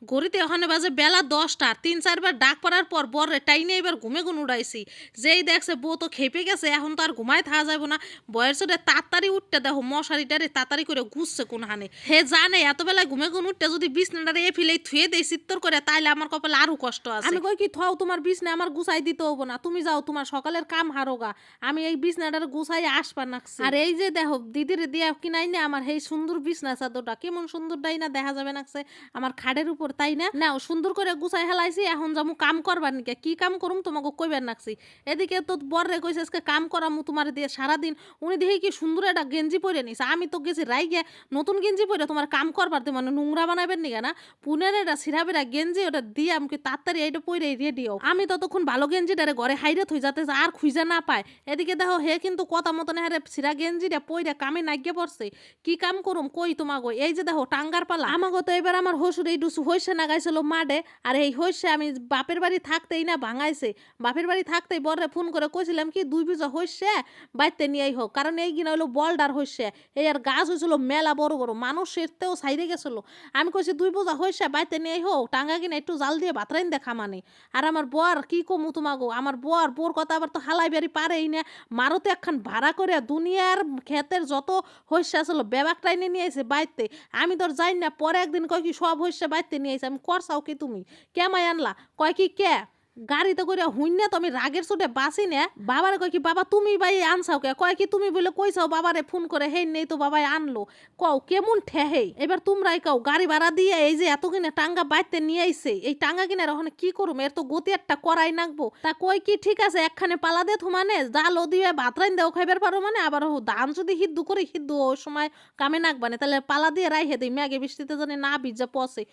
ঘড়িতে ওখানে বাজে বেলা 10টা। ৩-৪ বার ডাক পড়ার পর বররে টাইনে এবার ঘুমে গুন উড়াইছি। যেই দেখছে বউ তো খেপে গেছে, এখন তো আর ঘুমায় থাকা যাইব না। বয়ের চোটে তাড়াতাড়ি উঠতে দেখো মশারিটারে তাড়াতাড়ি করে গুছছে কোনখানে। হে জানে এত বেলায় ঘুমে গুন উঠতে যদি বিছনাটারে ফেলেই থুয়ে দেই চিত্তর করে, তাইলে আমার কপালে আরো কষ্ট আছে। আমি কই কি থও, তোমার বিছনা আমার গুছাই দিতে হবো না, তুমি যাও তোমার সকালের কাম হারোগা, আমি এই বিছনাটার গুছাই আসবার নাকছি। আর এই যে দেখো দিদিরে দিয়া কিনাই না আমার এই সুন্দর বিছনা চাদরটা, কেমন সুন্দর ডাই না দেখা যাবে নাকছে আমার খাটের উপর, তাই না? নাও সুন্দর করে গুছাই হেলাইছি, এখন যামু কাম করবার নিকে। কি কাম করুম তোমাকে কইবার নাকছি। এদিকে তো বররে কইছে আজকে কাম করামু তোমার দিয়ে সারাদিন। উনি দেখি কি সুন্দর একটা গেঞ্জি পরে নিছে, আমি তো গেছি রাইগে নতুন গেঞ্জি পরে তোমার কাম করবার দিয়ে মানে নোংরা বানাইবেন নিকে না। পুনের এটা সিরাবেরা গেঞ্জি ওটা দিয়ে আমাকে তাড়াতাড়ি এইটা পরে রেডিও। আমি ততক্ষণ ভালো গেঞ্জিটারে ঘরে হাইরে থই যাতে আর খুঁজে না পায়। এদিকে দেখো হে কিন্তু কথা মতন হারে সিরা গেঞ্জিটা পইরা কামে নাইগে পড়ছে। কি কাম করুম কই তোমাগো? এই যে দেখো টাঙ্গার পালা আমাগো তো এবার আমার হসুর এই ডুসু হইসে নাগাইছিল মাডে। আর এই হইসে আমি বাপের বাড়ি থাকতেই না ভাঙাইছে। বাপের বাড়ি থাকতেই বররে ফোন করে কইছিলাম কি 2 বিজা হইসে বাইতে নিয়েই হোক, কারণ এই কিনা হইলো বলডার হইসে। এই আর গাছ হয়েছিল মেলা বড় বড়, মানুষ সেরতেও সাইরে গেছিল। আমি কইছি 2 বোঝা হইসে বাইতে নিয়েই হোক, টাঙ্গা কিনা একটু জাল দিয়ে ভাতরাইন দেখা মানে। আর আমার বর কি কমু তোমাগো, আমার বোর কথা আবার তো হালাই বাড়ি পারেই না। মারতে একখান ভাড়া করে দুনিয়ার ক্ষেতের যত হইসে আসলো বেবাক টাইনে নিয়ে আইছে বাইতে। আমি তোর যাই না, পরে একদিন কয় কি সব হইসে বাইতে নিয়ে আইছে। আমি করছাও কি তুমি, কেমাই আনলা? কয় কি কে গাড়িতে করে হুইন্না তো আমি রাগের চোটে বাঁচি না। বাবারে কয় কি বাবা তুমি ভাই আনছাও কে? কয় কি তুমি বলে কইছাও বাবারে ফোন করে, হেই নেই তো বাবাই আনলো। কও কেমন ঠেহে এবার তোমরাই কও। গাড়ি ভাড়া দিয়ে এই যে এত কিনা টাঙ্গা বাইতে নিয়ে আইছে, এই টাঙ্গা কিনার ওখানে কি করুম? এর তো গতি একটা করাই নাকবো। তা কই কি ঠিক আছে একখানে পালা দে মানে জাল দিয়ে ভাত রাইন দেও খাইবার পারো মানে, আবার ধান যদি হিদ্দু করে হিদ্দু ওই সময় কামে নাকবানে, তাহলে পালা দিয়ে রাইহে দিই মেঘে বৃষ্টিতে জানি না ভিজা পচে।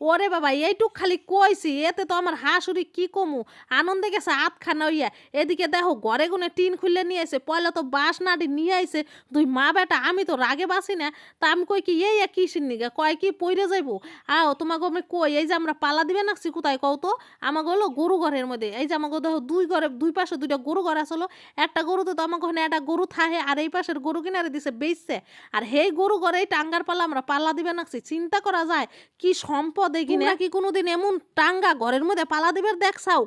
ওরে বাবা এইটুক খালি কইছি, এতে তো আমার হাসুরি কি কমু আনন্দে গেছে আতখানা হইয়া। এদিকে দেখো ঘরে গুনে টিন খুলে নিয়ে আইছে, পয়লা তো বাঁশ নাড়ি নিয়ে আইছে 2 মা বেটা। আমি তো রাগে বাসি না, তা আমি কই কি এই কিসির নিগা? কয় কি পইরে যাইবো। আও তোমাকে আমি কই এই যে আমরা পালা দিবে নাকছি কোথায় কও তো? আমাকে হলো গরু ঘরের মধ্যে। এই যে আমাকে দেখো 2 ঘরে 2 পাশে 2টা গরু ঘর আসলো। একটা গরুতে তো আমাকে ওখানে একটা গরু থাহে, আর এই পাশের গরু কিনারে দিছে বেচছে। আর হেই গরু ঘরে এই টাঙ্গার পালা আমরা পালা দিবে নাকছি। চিন্তা করা যায় কি সম্পদ এগিনে। তোমরা কি কোনোদিন এমন টাঙ্গা ঘরের মধ্যে পালা দিবার দেখছাও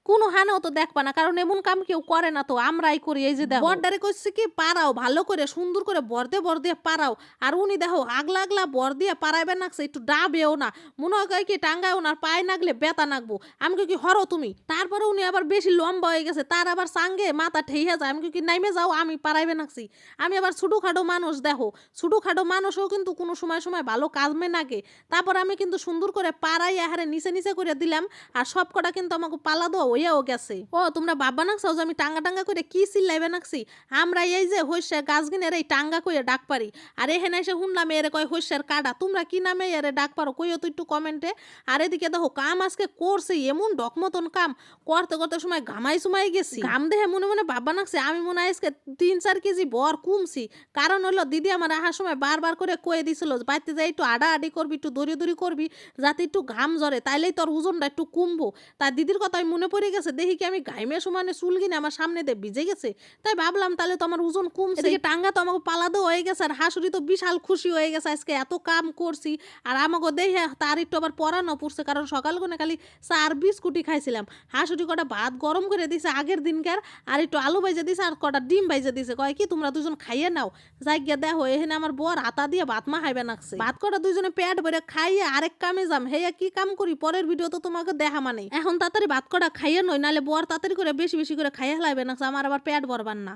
কোনো হানেও তো দেখবা না, কারণ এমন কাম কেউ করে না, তো আমরাই করি। এই যে দেখো বরডারে কইছে কি পারাও ভালো করে সুন্দর করে বর দিয়ে পারাও। আর উনি দেখো আগলা আগলা বর দিয়ে পারাইবে নাকছে, একটু ডাবেও না। মনে হয় কি টাঙ্গায় ওনার পায়ে নাগলে বেতা নাগবো। আমি কি হরো তুমি? তারপরে উনি আবার বেশি লম্বা হয়ে গেছে, তার আবার সাঙ্গে মাথা ঠেইয়া যায়। আমি কি নাইমে যাও, আমি পারাইবে নাকছি। আমি আবার ছোটখাটো মানুষ দেখো, ছোটখাটো মানুষও কিন্তু কোনো সময় ভালো কাজমে নাগে। তারপর আমি কিন্তু সুন্দর করে পাড়াই আহারে নিচে নিচে করে দিলাম। আর সব কটা কিন্তু আমাকে পালা দেওয়া হইয়াও গেছে। ও তোমরা বাবা নাকছাও যে আমি টাঙ্গা টাঙ্গা করে কি চিল্লাইবে নাকছি? আমরা এই যে হইসে গাছ গিনের এই টাঙ্গা কইয়া ডাক পারি। আর এখানে এসে শুনলাম এরে কয় হইসের কাটা। তোমরা কি নামে এরে ডাক পারো কইও তো একটু কমেন্টে। আর এদিকে দেখো কাম আজকে করছে এমন ডক মতন কাম করতে করতে সময় ঘামাই সুমাই গেছি। ঘাম দেহে মনে মনে বাবা নাকছে আমি মনে হয় আজকে 3-4 কেজি বর কমছি। কারণ হলো দিদি আমার আসার সময় বারবার করে কয়ে দিছিল বাইতে যাই একটু আডি করবি, একটু দড়ি করবি, যাতে একটু ঘাম ঝরে, তাইলেই তোর ওজনটা একটু কমবো। তার দিদির কথা আমি মনে পড়ে গেছে, দেখি কি আমি ঘাইমে সমানে চুল কিনে আমার সামনে দিয়ে ভিজে গেছে। তাই ভাবলাম তাহলে তো আমার ওজন কমছে। এদিকে টাঙ্গা তো আমাকে পালাদো হয়ে গেছে, আর হাসুরি তো বিশাল খুশি হয়ে গেছে আজকে এত কাম করছি। আর আমাকে দেখে তার একটু আবার পরানো পড়ছে, কারণ সকাল করে খালি চা আর বিস্কুটই খাইছিলাম। হাসুরি কটা ভাত গরম করে দিছে আগের দিনকার, আর একটু আলু ভাইজা দিছে, আর কটা ডিম ভাইজা দিছে। কয় কি তোমরা দুজন খাইয়ে নাও। যাই গিয়া দেখো এখানে আমার বর হাতা দিয়ে ভাত মা খাইবে নাকছে। ভাত কটা দুইজনে পেট ভরে খাইয়ে আরেক কামে যাম। হেয়া কি কাম করি পরের ভিডিও তো তোমাকে দেখা মানে। এখন তাড়াতাড়ি ভাত কটা খাইয়ে নই, নাহলে বর তাড়াতাড়ি করে বেশি বেশি করে খাইয়ে হেলাইবে নাকছে, আমার আবার পেট ভরবার না।